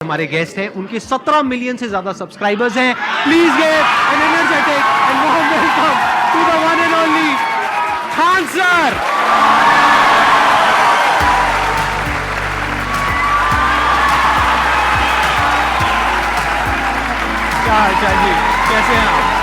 हमारे गेस्ट हैं, उनके 17 मिलियन से ज्यादा सब्सक्राइबर्स हैं। Please give an energetic and warm welcome to the one and only Khan sir. क्या हाल चाल जी, कैसे हैं आप?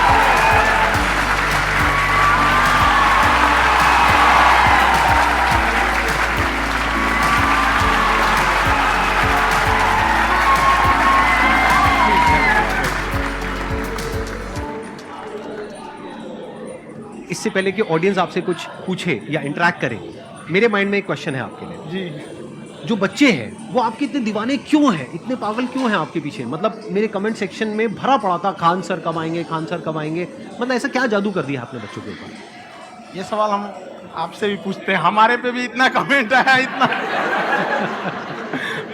इससे पहले कि ऑडियंस आपसे कुछ पूछे या इंटरेक्ट करे, मेरे माइंड में एक क्वेश्चन है आपके लिए जी। जो बच्चे हैं वो आपके इतने दीवाने क्यों हैं, इतने पागल क्यों हैं आपके पीछे? मतलब मेरे कमेंट सेक्शन में भरा पड़ा था खान सर कब आएंगे, खान सर कब आएंगे। मतलब ऐसा क्या जादू कर दिया आपने बच्चों के ऊपर? ये सवाल हम आपसे भी पूछते हैं, हमारे पे भी इतना कमेंट आया, इतना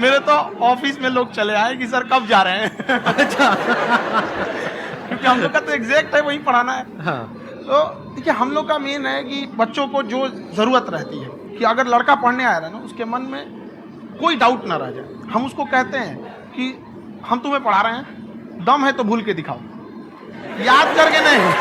मेरे तो ऑफिस में लोग चले आए कि सर कब जा रहे हैं। अच्छा। क्योंकि हम लोग का तो एग्जैक्ट है वही पढ़ाना है। हाँ तो देखिए, हम लोग का मेन है कि बच्चों को जो ज़रूरत रहती है कि अगर लड़का पढ़ने आया है ना, उसके मन में कोई डाउट ना रह जाए। हम उसको कहते हैं कि हम तुम्हें पढ़ा रहे हैं, दम है तो भूल के दिखाओ, याद करके नहीं।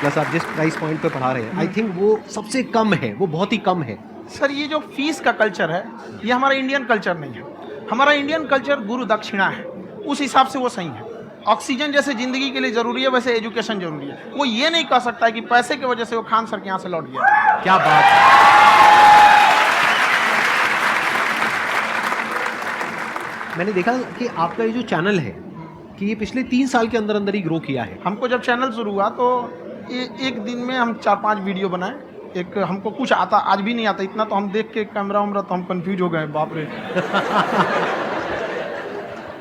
प्लस आप जिस प्राइस पॉइंट पे पढ़ा रहे हैं, आई थिंक वो सबसे कम है, वो बहुत ही कम है। सर, ये जो फीस का कल्चर है, ये हमारा इंडियन कल्चर नहीं है। हमारा इंडियन कल्चर गुरु दक्षिणा है, उस हिसाब से वो सही है। ऑक्सीजन जैसे जिंदगी के लिए जरूरी है, वैसे एजुकेशन जरूरी है। कोई ये नहीं कह सकता है कि पैसे की वजह से वो खान सर के यहाँ से लौट गया। क्या बात है। मैंने देखा कि आपका ये जो चैनल है कि ये पिछले 3 साल के अंदर अंदर ही ग्रो किया है। हमको जब चैनल शुरू हुआ तो एक दिन में हम 4-5 वीडियो बनाए। एक हमको कुछ आता, आज भी नहीं आता इतना, तो हम देख के कैमरा वैमरा तो हम कंफ्यूज हो गए, बाप रे।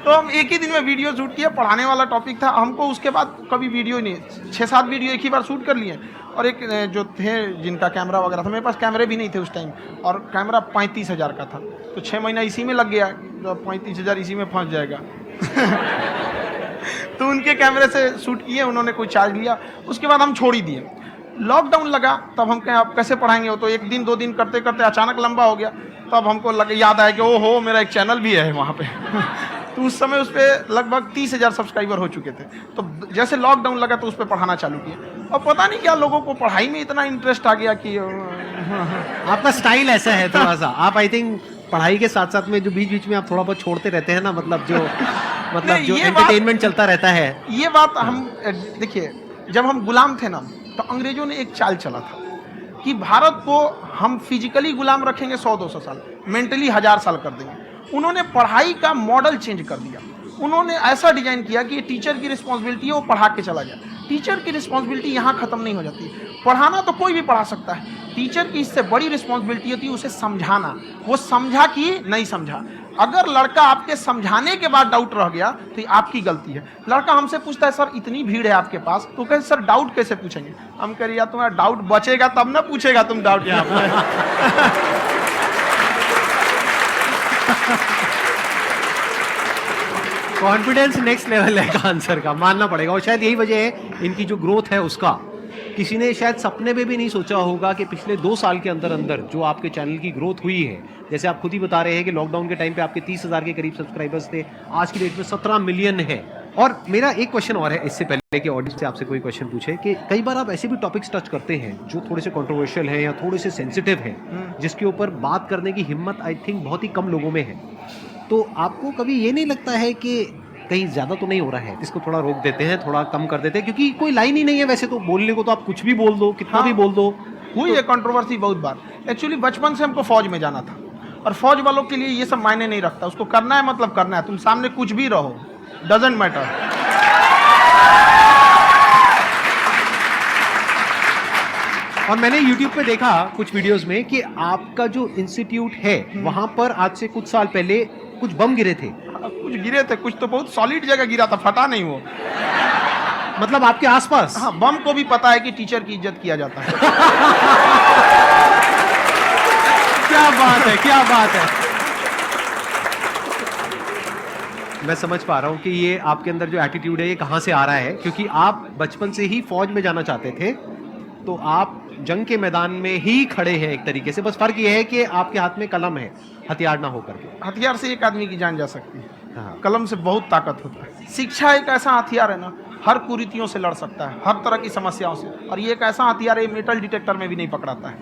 तो हम एक ही दिन में वीडियो शूट किया, पढ़ाने वाला टॉपिक था हमको। उसके बाद कभी वीडियो नहीं, 6-7 वीडियो एक ही बार शूट कर लिए। और एक जो थे जिनका कैमरा वगैरह था, मेरे पास कैमरे भी नहीं थे उस टाइम, और कैमरा 35,000 का था। तो 6 महीना इसी में लग गया, जो 35,000 इसी में फंस जाएगा। तो उनके कैमरे से शूट किए, उन्होंने कोई चार्ज लिया। उसके बाद हम छोड़ ही दिए। लॉकडाउन लगा, तब हम कहें आप कैसे पढ़ाएंगे। वो तो 1 दिन 2 दिन करते करते अचानक लंबा हो गया। तब हमको याद आया कि ओहो, मेरा एक चैनल भी है वहाँ पे। तो उस समय उस पर लगभग 30,000 सब्सक्राइबर हो चुके थे। तो जैसे लॉकडाउन लगा तो उस पर पढ़ाना चालू किया। और पता नहीं क्या लोगों को पढ़ाई में इतना इंटरेस्ट आ गया कि आपका स्टाइल ऐसा है थोड़ा सा, आप आई थिंक पढ़ाई के साथ साथ में जो बीच बीच में आप थोड़ा बहुत छोड़ते रहते हैं ना, मतलब जो एंटरटेनमेंट चलता रहता है। ये बात हम देखिए, जब हम गुलाम थे ना, तो अंग्रेजों ने एक चाल चला था कि भारत को हम फिजिकली गुलाम रखेंगे 100-200 साल, मेंटली 1000 साल कर देंगे। उन्होंने पढ़ाई का मॉडल चेंज कर दिया। उन्होंने ऐसा डिजाइन किया कि टीचर की रिस्पॉन्सिबिलिटी है वो पढ़ा के चला जाए। टीचर की रिस्पॉन्सिबिलिटी यहाँ खत्म नहीं हो जाती। पढ़ाना तो कोई भी पढ़ा सकता है, टीचर की इससे बड़ी रिस्पॉन्सिबिलिटी होती है उसे समझाना। वो समझा कि नहीं समझा। अगर लड़का आपके समझाने के बाद डाउट रह गया तो ये आपकी गलती है। लड़का हमसे पूछता है, सर इतनी भीड़ है आपके पास, तो कहे सर डाउट कैसे पूछेंगे? हम कह रहे यार, तुम्हारा डाउट बचेगा तब ना पूछेगा तुम डाउट यहाँ पे। कॉन्फिडेंस नेक्स्ट लेवल है खान सर का, मानना पड़ेगा। और शायद यही वजह है इनकी जो ग्रोथ है उसका। किसी ने शायद सपने में भी नहीं सोचा होगा कि पिछले 2 साल के अंदर अंदर जो आपके चैनल की ग्रोथ हुई है, जैसे आप खुद ही बता रहे हैं कि लॉकडाउन के टाइम पे आपके 30,000 के करीब सब्सक्राइबर्स थे, आज की डेट में 17 मिलियन है। और मेरा एक क्वेश्चन और है, इससे पहले कि ऑडियंस से आपसे कोई क्वेश्चन पूछे, कि कई बार आप ऐसे भी टॉपिक्स टच करते हैं जो थोड़े से कंट्रोवर्शियल हैं या थोड़े से सेंसिटिव हैं, जिसके ऊपर बात करने की हिम्मत आई थिंक बहुत ही कम लोगों में है। तो आपको कभी ये नहीं लगता है कि कहीं ज़्यादा तो नहीं हो रहा है, इसको थोड़ा रोक देते हैं, थोड़ा कम कर देते हैं? क्योंकि कोई लाइन ही नहीं है वैसे तो बोलने को, तो आप कुछ भी बोल दो, कितना भी बोल दो। हुई है कंट्रोवर्सी बहुत बार। एक्चुअली बचपन से हमको फौज में जाना था, और फौज वालों के लिए ये सब मायने नहीं रखता। उसको करना है मतलब करना है, तुम सामने कुछ भी रहो, डजंट मैटर। और मैंने YouTube पे देखा कुछ वीडियोस में कि आपका जो इंस्टीट्यूट है वहां पर आज से कुछ साल पहले कुछ बम गिरे थे। कुछ गिरे थे, कुछ तो बहुत सॉलिड जगह गिरा था, फटा नहीं वो। मतलब आपके आसपास? हाँ, बम को भी पता है कि टीचर की इज्जत किया जाता है। क्या बात है, क्या बात है। मैं समझ पा रहा हूँ कि ये आपके अंदर जो एटीट्यूड है ये कहाँ से आ रहा है, क्योंकि आप बचपन से ही फौज में जाना चाहते थे। तो आप जंग के मैदान में ही खड़े हैं एक तरीके से, बस फर्क ये है कि आपके हाथ में कलम है, हथियार ना हो करके। हथियार से एक आदमी की जान जा सकती है, हाँ। कलम से बहुत ताकत होता है। शिक्षा एक ऐसा हथियार है ना, हर कुरीतियों से लड़ सकता है, हर तरह की समस्याओं से, और ये एक ऐसा हथियार है, मेटल डिटेक्टर में भी नहीं पकड़ाता है।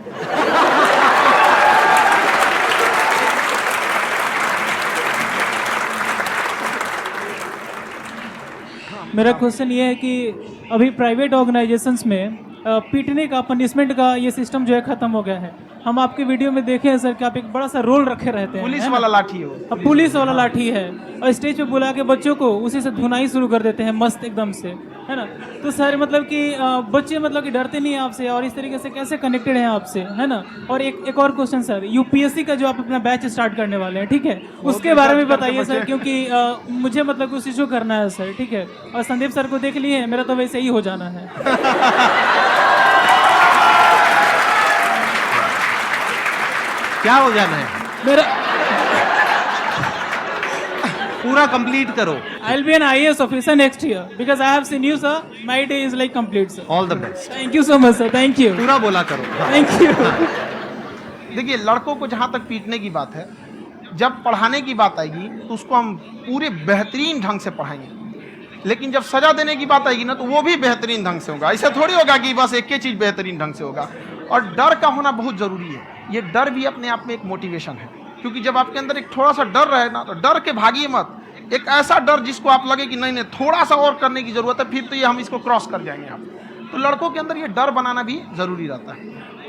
मेरा क्वेश्चन ये है कि अभी प्राइवेट ऑर्गेनाइजेशंस में पीटने का, पनिशमेंट का ये सिस्टम जो है ख़त्म हो गया है। हम आपके वीडियो में देखे हैं सर कि आप एक बड़ा सा रोल रखे रहते हैं, पुलिस है ना? वाला लाठी है वो। अब पुलिस वाला लाठी है और स्टेज पे बुला के बच्चों को उसी से धुनाई शुरू कर देते हैं मस्त एकदम से, है ना? तो सर मतलब कि बच्चे मतलब कि डरते नहीं हैं आपसे, और इस तरीके से कैसे कनेक्टेड हैं आपसे, है ना? और एक और क्वेश्चन सर, यूपीएससी का जो आप अपना बैच स्टार्ट करने वाले हैं, ठीक है, उसके बारे में बताइए सर, क्योंकि मुझे मतलब कुछ इशू करना है सर, ठीक है? और संदीप सर को देख लिए, मेरा तो वैसे ही हो जाना है। क्या हो जाना है? मेरा पूरा कंप्लीट करो। I'll be an IAS officer next year because I have seen you, sir. My day is like complete, sir. All the best. Thank you so much, sir. Thank you. पूरा बोला करो। हाँ। Thank you. देखिए, लड़कों को जहाँ तक पीटने की बात है, जब पढ़ाने की बात आएगी तो उसको हम पूरे बेहतरीन ढंग से पढ़ाएंगे, लेकिन जब सजा देने की बात आएगी ना, तो वो भी बेहतरीन ढंग से होगा। ऐसा थोड़ी होगा कि बस एक ही चीज़ बेहतरीन ढंग से होगा। और डर का होना बहुत ज़रूरी है। ये डर भी अपने आप में एक मोटिवेशन है, क्योंकि जब आपके अंदर एक थोड़ा सा डर रहे ना, तो डर के भागिए मत। एक ऐसा डर जिसको आप लगे कि नहीं नहीं थोड़ा सा और करने की ज़रूरत है, फिर तो ये हम इसको क्रॉस कर जाएंगे आप। तो लड़कों के अंदर ये डर बनाना भी ज़रूरी रहता है।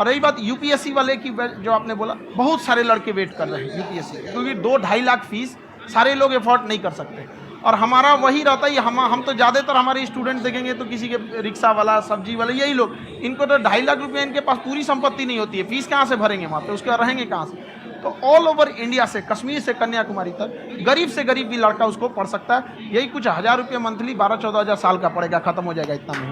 और रही बात यूपीएससी वाले की, जो आपने बोला, बहुत सारे लड़के वेट कर रहे हैं यूपीएससी, क्योंकि 2-2.5 लाख फीस सारे लोग एफोर्ड नहीं कर सकते। और हमारा वही रहता है, हम तो ज़्यादातर हमारे स्टूडेंट देखेंगे तो किसी के रिक्शा वाला, सब्जी वाला, यही लोग, इनको तो 2.5 लाख रुपये, इनके पास पूरी संपत्ति नहीं होती है, फीस कहाँ से भरेंगे वहाँ पे, उसके बाद रहेंगे कहाँ से? तो ऑल ओवर इंडिया से, कश्मीर से कन्याकुमारी तक, गरीब से गरीब भी लड़का उसको पढ़ सकता है। यही कुछ 1000 रुपये मंथली, 12-14 हज़ार साल का पड़ेगा, खत्म हो जाएगा इतना में।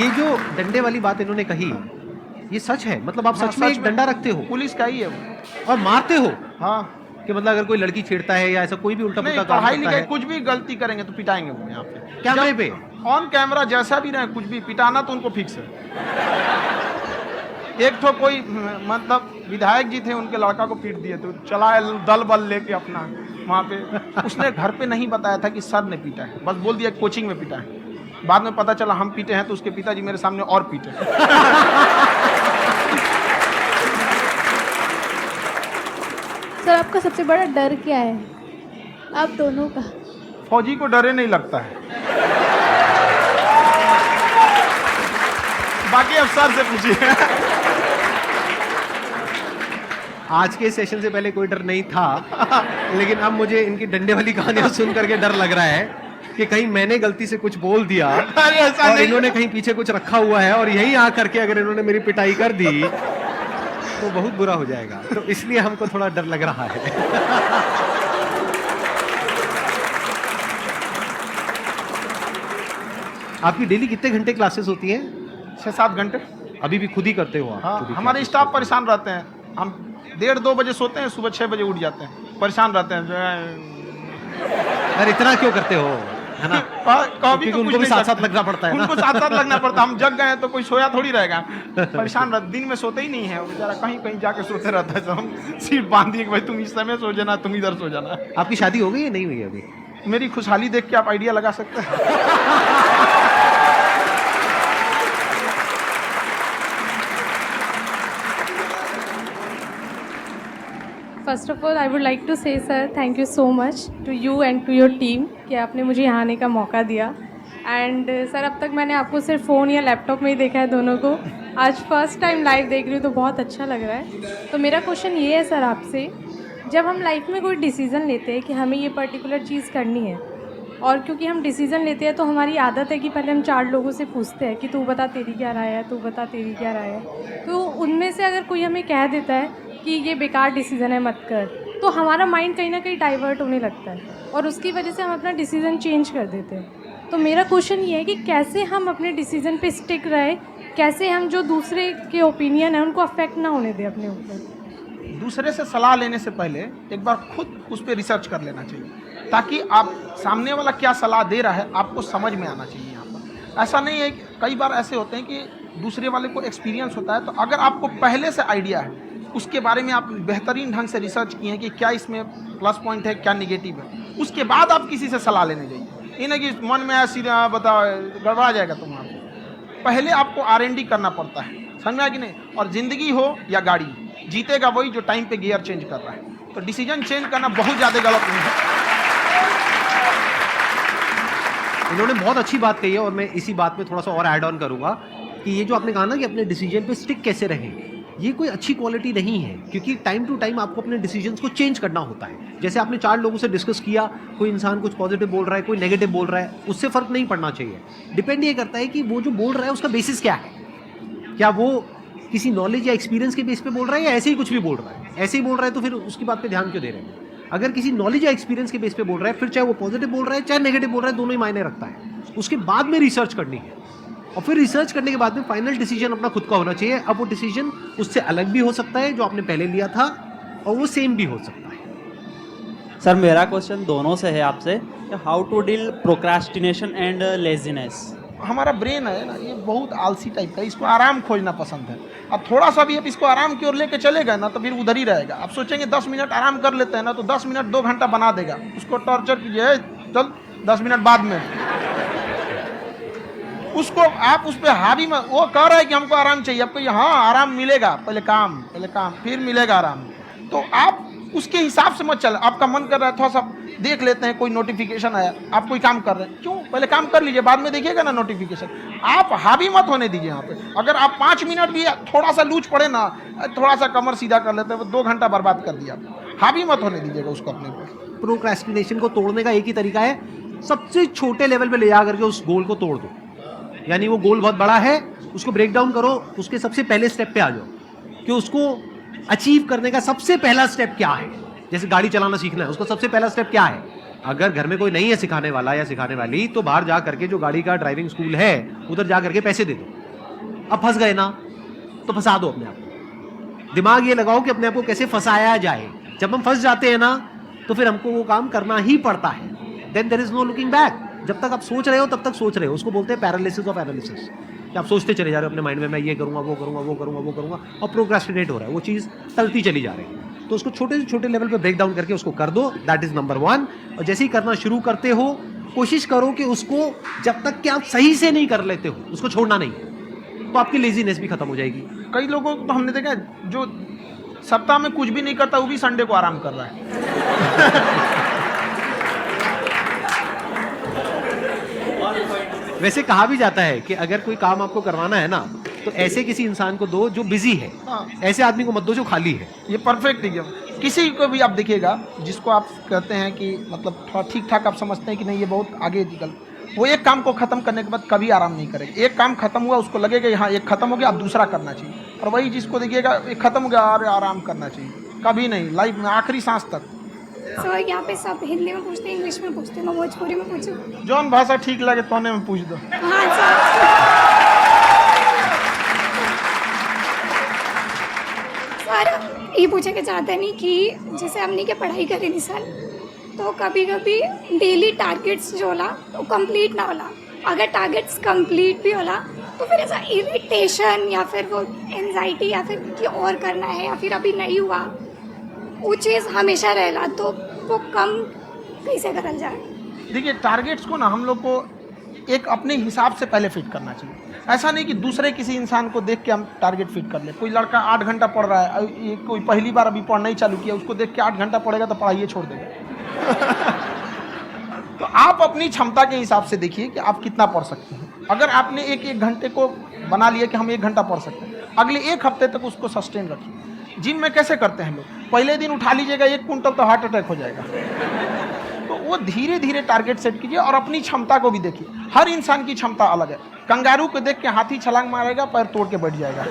ये जो डंडे वाली बात इन्होंने कही, ये सच है? मतलब आप हाँ, सच में एक डंडा रखते हो पुलिस का ही है वो। और मारते हो? हाँ, कि मतलब अगर कोई लड़की छेड़ता है या ऐसा कोई भी उल्टा नहीं, पुल्टा काम पढ़ाई करता लिखाई है, कुछ भी गलती करेंगे तो पिटाएंगे वो यहाँ पे, कैमरे पे? ऑन कैमरा जैसा भी रहे, कुछ भी पिटाना तो उनको फिक्स है। एक तो कोई मतलब विधायक जी थे, उनके लड़का को पीट दिए, तो चला दल बल लेके अपना वहाँ पे। उसने घर पे नहीं बताया था कि सर ने पीटा है, बस बोल दिया कोचिंग में पीटा है। बाद में पता चला हम पीटे हैं, तो उसके पिताजी मेरे सामने और पीटे। सर आपका सबसे बड़ा डर क्या है, आप दोनों का? फौजी को डरे नहीं लगता है, बाकी अब सर से पूछिए। आज के सेशन से पहले कोई डर नहीं था, लेकिन अब मुझे इनकी डंडे वाली कहानियां सुन करके डर लग रहा है कि कहीं मैंने गलती से कुछ बोल दिया अरे ऐसा और नहीं। इन्होंने कहीं पीछे कुछ रखा हुआ है, और यही आ करके अगर इन्होंने मेरी पिटाई कर दी तो बहुत बुरा हो जाएगा। तो इसलिए हमको थोड़ा डर लग रहा है। आपकी डेली कितने घंटे क्लासेस होती हैं? 6-7 घंटे। अभी भी खुद ही करते हो आप? हाँ, खुद ही हमारे classes स्टाफ करते परेशान रहते हैं। हम 1:30-2 बजे सोते हैं, सुबह 6 बजे उठ जाते हैं, परेशान रहते हैं। हो? यार इतना क्यों करते हो, है ना? कभी क्योंकि तो उनको कुछ भी नहीं साथ-साथ करते। लगना पड़ता है ना। उनको साथ-साथ लगना पड़ता है। हम जग गए हैं तो कोई सोया थोड़ी रहेगा, परेशान रहते, दिन में सोते ही नहीं है, वो बेचारा कहीं कहीं जाके सोते रहता है। तो हम सीट बांध दिए कि भाई तुम इस समय सो जाना, तुम इधर सो जाना। आपकी शादी हो गई या नहीं हुई अभी? मेरी खुशहाली देख के आप आइडिया लगा सकते हैं। First of all I would like to say sir thank you so much to you and to your team कि आपने मुझे यहाँ आने का मौका दिया। एंड सर अब तक मैंने आपको सिर्फ फ़ोन या लैपटॉप में ही देखा है दोनों को, आज फर्स्ट टाइम लाइव देख रही हूँ तो बहुत अच्छा लग रहा है। तो मेरा क्वेश्चन ये है सर आपसे, जब हम लाइफ में कोई डिसीज़न लेते हैं कि हमें ये पर्टिकुलर चीज़ करनी है, और क्योंकि हम डिसीज़न लेते हैं तो हमारी आदत है कि पहले हम 4 लोगों से पूछते हैं कि तू बता तेरी क्या राय है, तू बता तेरी क्या राय है। तो उनमें से अगर कोई हमें कह देता है कि ये बेकार डिसीज़न है मत कर, तो हमारा माइंड कहीं ना कहीं डाइवर्ट होने लगता है और उसकी वजह से हम अपना डिसीज़न चेंज कर देते हैं। तो मेरा क्वेश्चन ये है कि कैसे हम अपने डिसीज़न पे स्टिक रहे, कैसे हम जो दूसरे के ओपिनियन है उनको अफेक्ट ना होने दें अपने ऊपर। दूसरे से सलाह लेने से पहले एक बार खुद उस पर रिसर्च कर लेना चाहिए। ताकि आप सामने वाला क्या सलाह दे रहा है आपको समझ में आना चाहिए। यहाँ पर ऐसा नहीं है कि कई बार ऐसे होते हैं कि दूसरे वाले को एक्सपीरियंस होता है, तो अगर आपको पहले से आइडिया है, उसके बारे में आप बेहतरीन ढंग से रिसर्च किए हैं कि क्या इसमें प्लस पॉइंट है, क्या निगेटिव है, उसके बाद आप किसी से सलाह लेने जाइए। ये नहीं कि मन में ऐसी बताओ गड़बड़ा जाएगा तुम्हारा। पहले आपको R&D करना पड़ता है, समझ में आया कि नहीं। और ज़िंदगी हो या गाड़ी, जीतेगा वही जो टाइम पे गियर चेंज कर रहा है। तो डिसीजन चेंज करना बहुत ज़्यादा गलत नहीं है। इन्होंने बहुत अच्छी बात कही है और मैं इसी बात में थोड़ा सा और ऐड ऑन करूंगा कि ये जो आपने कहा ना कि अपने डिसीजन पे स्टिक कैसे रहें, ये कोई अच्छी क्वालिटी नहीं है, क्योंकि टाइम टू टाइम आपको अपने डिसीजंस को चेंज करना होता है। जैसे आपने 4 लोगों से डिस्कस किया, कोई इंसान कुछ पॉजिटिव बोल रहा है, कोई नेगेटिव बोल रहा है, उससे फ़र्क नहीं पड़ना चाहिए। डिपेंड ये करता है कि वो जो बोल रहा है उसका बेसिस क्या है। क्या वो किसी नॉलेज या एक्सपीरियंस के बेस पे बोल रहा है या ऐसे ही कुछ भी बोल रहा है। ऐसे ही बोल रहा है तो फिर उसकी बात पे ध्यान क्यों दे रहे हैं। अगर किसी नॉलेज या एक्सपीरियंस के बेस पे बोल रहा है, फिर चाहे वो पॉजिटिव बोल रहा है चाहे नेगेटिव बोल रहा है, दोनों ही मायने रखता है। उसके बाद में रिसर्च करनी है और फिर रिसर्च करने के बाद में फाइनल डिसीजन अपना खुद का होना चाहिए। अब वो डिसीजन उससे अलग भी हो सकता है जो आपने पहले लिया था, और वो सेम भी हो सकता है। सर मेरा क्वेश्चन दोनों से है आपसे, how to deal procrastination and laziness. हमारा ब्रेन है ना, ये बहुत आलसी टाइप का, इसको आराम खोजना पसंद है। अब थोड़ा सा भी आप इसको आराम की ओर लेके चले गए ना तो फिर उधर ही रहेगा। आप सोचेंगे 10 मिनट आराम कर लेते हैं ना, तो 10 मिनट 2 घंटा बना देगा। उसको टॉर्चर कीजिए, चल 10 मिनट बाद में, उसको आप उस पर हावी में, वो कह रहा है कि हमको आराम चाहिए, आपको यहाँ आराम मिलेगा, पहले काम फिर मिलेगा आराम। तो आप उसके हिसाब से मत चल। आपका मन कर रहा है थोड़ा सा देख लेते हैं, कोई नोटिफिकेशन आया, आप कोई काम कर रहे हैं, क्यों पहले काम कर लीजिए, बाद में देखिएगा ना नोटिफिकेशन। आप हावी मत होने दीजिए यहाँ पे। अगर आप 5 मिनट भी थोड़ा सा लूज पड़े ना, थोड़ा सा कमर सीधा कर लेते हैं, 2 घंटा बर्बाद कर दिया। हावी मत होने दीजिएगा उसको अपने को। प्रोक्रेस्टिनेशन को तोड़ने का एक ही तरीका है, सबसे छोटे लेवल पे ले जा करके उस गोल को तोड़ दो। यानी वो गोल बहुत बड़ा है, उसको ब्रेक डाउन करो, उसके सबसे पहले स्टेप पे आ जाओ कि उसको अचीव करने का सबसे पहला स्टेप क्या है। जैसे गाड़ी चलाना सीखना है, उसका सबसे पहला स्टेप क्या है। अगर घर में कोई नहीं है सिखाने वाला या सिखाने वाली, तो बाहर जा करके जो गाड़ी का ड्राइविंग स्कूल है उधर जा करके पैसे दे दो। अब फंस गए ना तो फंसा दो अपने आप को। दिमाग ये लगाओ कि अपने आप को कैसे फंसाया जाए। जब हम फंस जाते हैं ना तो फिर हमको वो काम करना ही पड़ता है। Then there is no looking back. जब तक आप सोच रहे हो तब तक सोच रहे हो, उसको बोलते हैं पैरालिसिस ऑफ एनालिसिस। कि आप सोचते चले जा रहे हो अपने माइंड में, मैं ये करूंगा वो करूंगा वो करूंगा वो करूंगा, और प्रोक्रेस्टिनेट हो रहा है, वो चीज़ टलती चली जा रही है। तो उसको छोटे से छोटे लेवल पे ब्रेक डाउन करके उसको कर दो, दैट इज नंबर 1। और जैसे ही करना शुरू करते हो, कोशिश करो कि उसको जब तक कि आप सही से नहीं कर लेते हो उसको छोड़ना नहीं, तो आपकी लेजीनेस भी खत्म हो जाएगी। कई लोगों को तो हमने देखा है जो सप्ताह में कुछ भी नहीं करता, वो भी संडे को आराम कर रहा है। वैसे कहा भी जाता है कि अगर कोई काम आपको करवाना है ना, तो ऐसे किसी इंसान को दो जो बिजी है, ऐसे आदमी को मत दो जो खाली है। ये परफेक्ट एकदम। किसी को भी आप देखिएगा जिसको आप कहते हैं कि मतलब थोड़ा ठीक ठाक आप समझते हैं कि नहीं ये बहुत आगे निकल, वो एक काम को खत्म करने के बाद कभी आराम नहीं करेगा। एक काम खत्म हुआ उसको लगेगा हाँ एक खत्म हो गया, अब दूसरा करना चाहिए। और वही जिसको देखिएगा एक खत्म हो गया, अरे आराम करना चाहिए, कभी नहीं, लाइफ में आखिरी सांस तक। सर यहाँ पे सब हिंदी में पूछते हैं, इंग्लिश में पूछते हैं, मैं भोजपुरी में पूछूं? जौन भाषा ठीक लगे तोने में पूछ दो। हाँ सर। सर ये पूछे के चाहते नहीं कि जैसे हमने के पढ़ाई करी थी सर, तो कभी कभी डेली टारगेट्स जो होला वो कंप्लीट ना होला। अगर टारगेट्स कंप्लीट भी होला तो फिर ऐसा इरिटेशन या फिर वो एंजाइटी या फिर कि और करना है या फिर अभी नहीं हुआ, वो चीज़ हमेशा रहेला। तो वो कम कैसे करल जाए? देखिए टारगेट्स को ना हम लोग को एक अपने हिसाब से पहले फिट करना चाहिए। ऐसा नहीं कि दूसरे किसी इंसान को देख के हम टारगेट फिट कर ले। कोई लड़का 8 घंटा पढ़ रहा है, ये कोई पहली बार अभी पढ़ना ही चालू किया, उसको देख के 8 घंटा पढ़ेगा तो पढ़ाई छोड़ देगा। तो आप अपनी क्षमता के हिसाब से देखिए कि आप कितना पढ़ सकते हैं। अगर आपने एक घंटे को बना लिया कि हम 1 घंटा पढ़ सकते हैं, अगले 1 हफ्ते तक उसको सस्टेन रखिए। जिम में कैसे करते हैं लोग, पहले दिन उठा लीजिएगा 1 क्विंटल तो हार्ट अटैक हो जाएगा। तो वो धीरे धीरे टारगेट सेट कीजिए और अपनी क्षमता को भी देखिए। हर इंसान की क्षमता अलग है। कंगारू को देख के हाथी छलांग मारेगा, पैर तोड़ के बैठ जाएगा।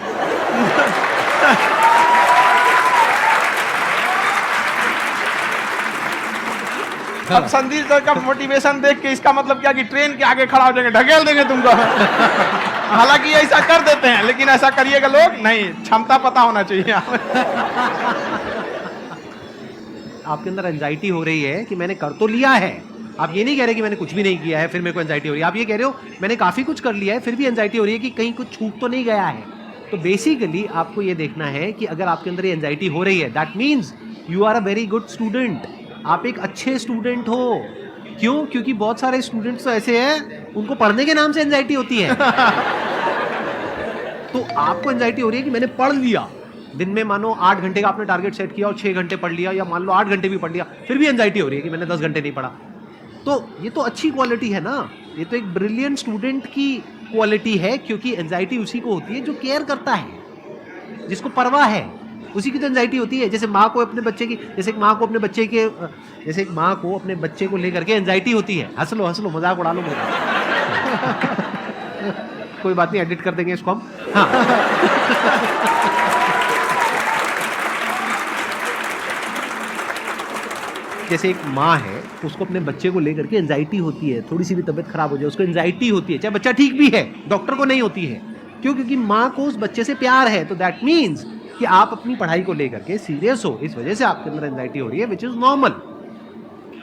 अब संदीप सर का मोटिवेशन देख के इसका मतलब क्या कि ट्रेन के आगे खड़ा हो जाएंगे, ढकेल देंगे तुमको। हालांकि ऐसा कर देते हैं, लेकिन ऐसा करिएगा लोग नहीं, क्षमता पता होना चाहिए। आपके अंदर एंजाइटी हो रही है कि मैंने कर तो लिया है, आप ये नहीं कह रहे कि मैंने कुछ भी नहीं किया है फिर मेरे को एंजाइटी हो रही है, आप ये कह रहे हो मैंने काफ़ी कुछ कर लिया है फिर भी एंजाइटी हो रही है कि कहीं कुछ छूट तो नहीं गया है। तो बेसिकली आपको ये देखना है कि अगर आपके अंदर ये एंजाइटी हो रही है, that means you are a very good student, आप एक अच्छे स्टूडेंट हो। क्यों? क्योंकि बहुत सारे स्टूडेंट्स तो ऐसे हैं उनको पढ़ने के नाम से एंजाइटी होती है। तो आपको एंजाइटी हो रही है कि मैंने पढ़ लिया, दिन में मानो 8 घंटे का आपने टारगेट सेट किया और 6 घंटे पढ़ लिया, या मान लो 8 घंटे भी पढ़ लिया, फिर भी एंजाइटी हो रही है कि मैंने 10 घंटे नहीं पढ़ा। तो ये तो अच्छी क्वालिटी है ना, ये तो एक ब्रिलियंट स्टूडेंट की क्वालिटी है, क्योंकि एंजाइटी उसी को होती है जो केयर करता है, जिसको परवाह है, उसी की तो एंजाइटी होती है। जैसे माँ को अपने बच्चे की, जैसे एक माँ को अपने बच्चे को लेकर के एंजाइटी होती है। हंस लो मजाक उड़ा लो मेरा। कोई बात नहीं, एडिट कर देंगे इसको हम। हाँ। जैसे एक माँ है, उसको अपने बच्चे को लेकर के एंजाइटी होती है, थोड़ी सी भी तबीयत खराब हो जाए उसको एंजाइटी होती है, चाहे बच्चा ठीक भी है, डॉक्टर को नहीं होती है। क्यों? क्योंकि माँ को उस बच्चे से प्यार है। तो दैट मीन्स कि आप अपनी पढ़ाई को लेकर के सीरियस हो, इस वजह से आपके अंदर एंजाइटी हो रही है, विच इज नॉर्मल।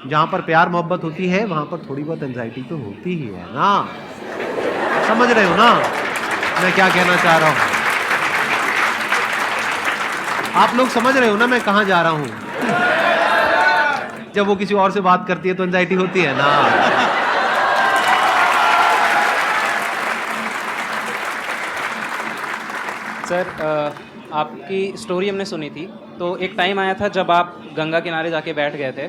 जहाँ पर प्यार मोहब्बत होती है वहाँ पर थोड़ी बहुत एंजाइटी तो होती ही है ना। समझ रहे हो ना मैं क्या कहना चाह रहा हूँ? आप लोग समझ रहे हो ना मैं कहाँ जा रहा हूँ? जब वो किसी और से बात करती है तो एंजाइटी होती है ना। सर, आपकी स्टोरी हमने सुनी थी, तो एक टाइम आया था जब आप गंगा किनारे जाके बैठ गए थे,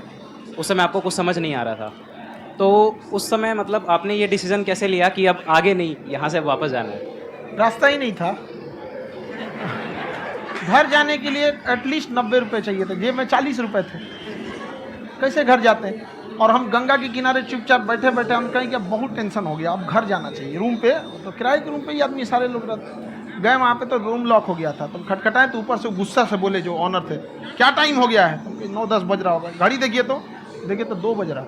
उस समय आपको कुछ समझ नहीं आ रहा था, तो उस समय मतलब आपने ये डिसीजन कैसे लिया कि अब आगे नहीं, यहाँ से वापस जाना है? रास्ता ही नहीं था। घर जाने के लिए एटलीस्ट 90 रुपये चाहिए थे, जेब में 40 रुपये थे, कैसे घर जाते हैं? और हम गंगा के किनारे चुपचाप बैठे बैठे हम कहें कि बहुत टेंशन हो गया, अब घर जाना चाहिए। रूम पे तो किराए के रूम पे ही आदमी सारे लोग रहते, गए वहाँ पे तो रूम लॉक हो गया था। तो खटखटाए तो ऊपर से गुस्सा से बोले जो ऑनर थे, क्या टाइम हो गया है? तो 9-10 बज रहा होगा। घड़ी देखिए तो 2 बज रहा,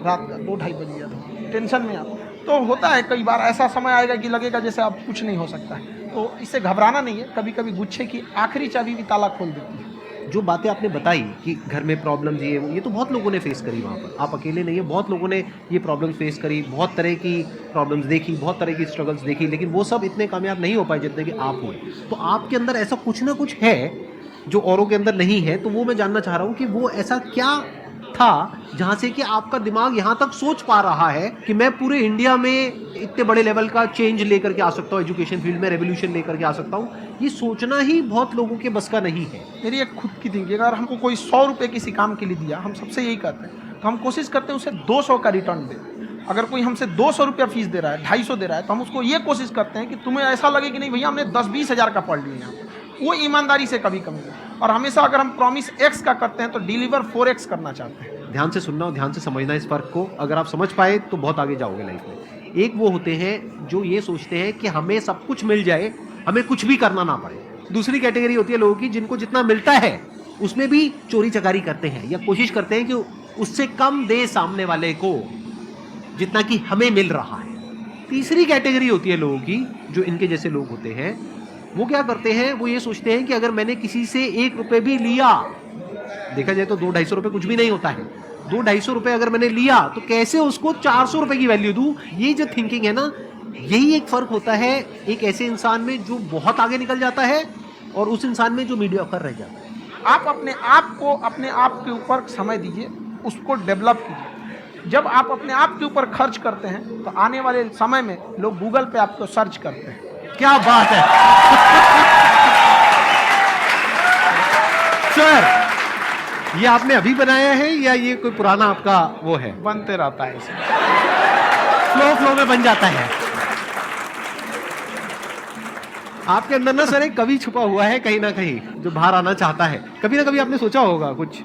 रात का 2-2:30 बज गया था। टेंशन में आप तो होता है, कई बार ऐसा समय आएगा कि लगेगा जैसे अब कुछ नहीं हो सकता है, तो इससे घबराना नहीं है। कभी कभी गुच्छे की आखिरी चाबी भी ताला खोल देती है। जो बातें आपने बताई कि घर में प्रॉब्लम्स ये तो बहुत लोगों ने फेस करी वहाँ पर, आप अकेले नहीं है, बहुत लोगों ने ये प्रॉब्लम्स फेस करी, बहुत तरह की प्रॉब्लम्स देखी, बहुत तरह की स्ट्रगल्स देखी, लेकिन वो सब इतने कामयाब नहीं हो पाए जितने कि आप हुए। तो आपके अंदर ऐसा कुछ ना कुछ है जो औरों के अंदर नहीं है, तो वो मैं जानना चाह रहा हूँ कि वो ऐसा क्या था जहाँ से कि आपका दिमाग यहाँ तक सोच पा रहा है कि मैं पूरे इंडिया में इतने बड़े लेवल का चेंज लेकर के आ सकता हूँ, एजुकेशन फील्ड में रेवोल्यूशन लेकर के आ सकता हूँ। ये सोचना ही बहुत लोगों के बस का नहीं है। मेरी एक खुद की थिंकिंग, अगर हमको कोई 100 रुपये किसी काम के लिए दिया, हम सबसे यही कहते हैं, तो हम कोशिश करते हैं उसे 200 का रिटर्न दें। अगर कोई हमसे 200 रुपया फीस दे रहा है, 250 दे रहा है, तो हम उसको ये कोशिश करते हैं कि तुम्हें ऐसा लगे कि नहीं भैया हमने 10-20 हज़ार का पढ़ लिया यहाँ, वो ईमानदारी से कभी कमी नहीं। और हमेशा अगर हम प्रॉमिस एक्स का करते हैं तो डिलीवर 4x करना चाहते हैं। ध्यान से सुनना और ध्यान से समझना इस फर्क को, अगर आप समझ पाए तो बहुत आगे जाओगे लाइफ में। एक वो होते हैं जो ये सोचते हैं कि हमें सब कुछ मिल जाए, हमें कुछ भी करना ना पड़े। दूसरी कैटेगरी होती है लोगों की जिनको जितना मिलता है उसमें भी चोरी चकारी करते हैं या कोशिश करते हैं कि उससे कम दे सामने वाले को जितना कि हमें मिल रहा है। तीसरी कैटेगरी होती है लोगों की जो इनके जैसे लोग होते हैं, वो क्या करते हैं, वो ये सोचते हैं कि अगर मैंने किसी से 1 रुपये भी लिया, देखा जाए तो 200-250 रुपये कुछ भी नहीं होता है, 200-250 रुपये अगर मैंने लिया तो कैसे उसको 400 रुपये की वैल्यू दूं। ये जो थिंकिंग है ना, यही एक फ़र्क होता है एक ऐसे इंसान में जो बहुत आगे निकल जाता है और उस इंसान में जो मीडियोकर रह जाता है। आप अपने आप के ऊपर समय दीजिए, उसको डेवलप कीजिए। जब आप अपने आप के ऊपर खर्च करते हैं तो आने वाले समय में लोग गूगल पे आपको सर्च करते हैं। क्या बात है सर, ये आपने अभी बनाया है या ये कोई पुराना आपका वो है? बनते रहता है इसे, फ्लो में बन जाता है। आपके अंदर ना सर एक कवि छुपा हुआ है कहीं ना कहीं जो बाहर आना चाहता है। कभी ना कभी आपने सोचा होगा कुछ?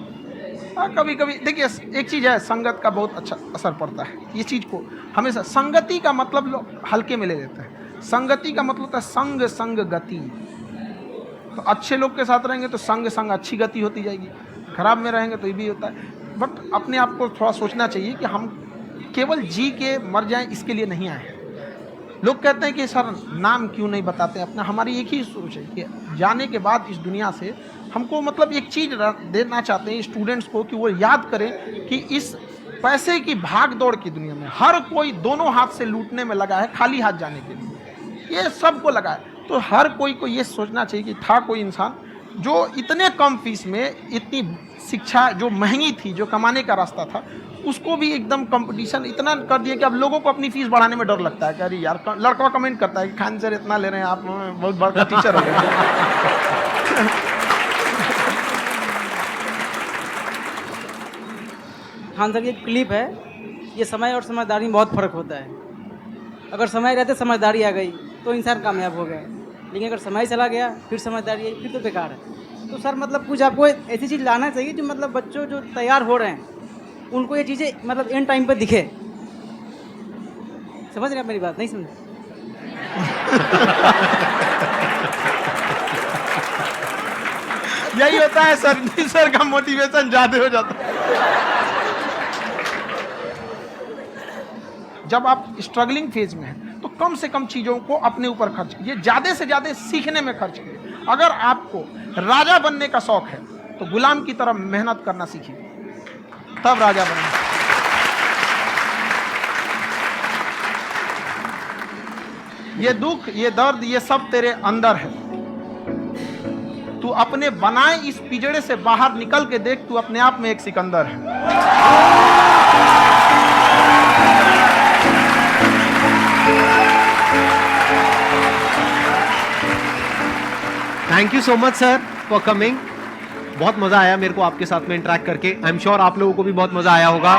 हाँ, कभी कभी देखिए, एक चीज़ है, संगत का बहुत अच्छा असर पड़ता है। ये चीज़ को हमेशा, संगति का मतलब लोग हल्के में ले लेते हैं। संगति का मतलब होता है संग गति। तो अच्छे लोग के साथ रहेंगे तो संग अच्छी गति होती जाएगी, खराब में रहेंगे तो ये भी होता है। बट अपने आप को थोड़ा सोचना चाहिए कि हम केवल जी के मर जाएं इसके लिए नहीं आए हैं। लोग कहते हैं कि सर नाम क्यों नहीं बताते अपना। हमारी एक ही सोच है कि जाने के बाद इस दुनिया से हमको मतलब एक चीज़ देना चाहते हैं स्टूडेंट्स को कि वो याद करें कि इस पैसे की भाग दौड़ की दुनिया में हर कोई दोनों हाथ से लूटने में लगा है, खाली हाथ जाने के लिए ये सबको लगा है। तो हर कोई को ये सोचना चाहिए कि था कोई इंसान जो इतने कम फीस में इतनी शिक्षा जो महंगी थी, जो कमाने का रास्ता था, उसको भी एकदम कंपटीशन इतना कर दिया कि अब लोगों को अपनी फीस बढ़ाने में डर लगता है कि अरे यार, लड़का कमेंट करता है कि खान सर इतना ले रहे हैं, आप बहुत बड़ा टीचर हो गए। खान सर की एक क्लिप है, ये समय और समझदारी में बहुत फ़र्क होता है। अगर समय रहते समझदारी आ गई तो इंसान कामयाब हो गए, लेकिन अगर समय चला गया फिर समझदारी आई फिर तो बेकार है। तो सर मतलब कुछ आपको ऐसी चीज़ लाना चाहिए जो मतलब बच्चों जो तैयार हो रहे हैं उनको ये चीज़ें मतलब एंड टाइम पे दिखे। समझ रहे हैं आप मेरी बात? नहीं समझ? यही होता है सर का मोटिवेशन ज़्यादा हो जाता है। जब आप स्ट्रगलिंग फेज में हैं तो कम से कम चीज़ों को अपने ऊपर खर्च कीजिए, ज़्यादा से ज़्यादा सीखने में खर्च कीजिए। अगर आपको राजा बनने का शौक है तो गुलाम की तरह मेहनत करना सीखिए, तब राजा बनेंगे। ये दुख, ये दर्द, ये सब तेरे अंदर है। तू अपने बनाए इस पिंजड़े से बाहर निकल के देख, तू अपने आप में एक सिकंदर है। Thank you so much sir for coming. बहुत मजा आया मेरे को आपके साथ में इंटरेक्ट करके। आई एम श्योर आप लोगों को भी बहुत मजा आया होगा।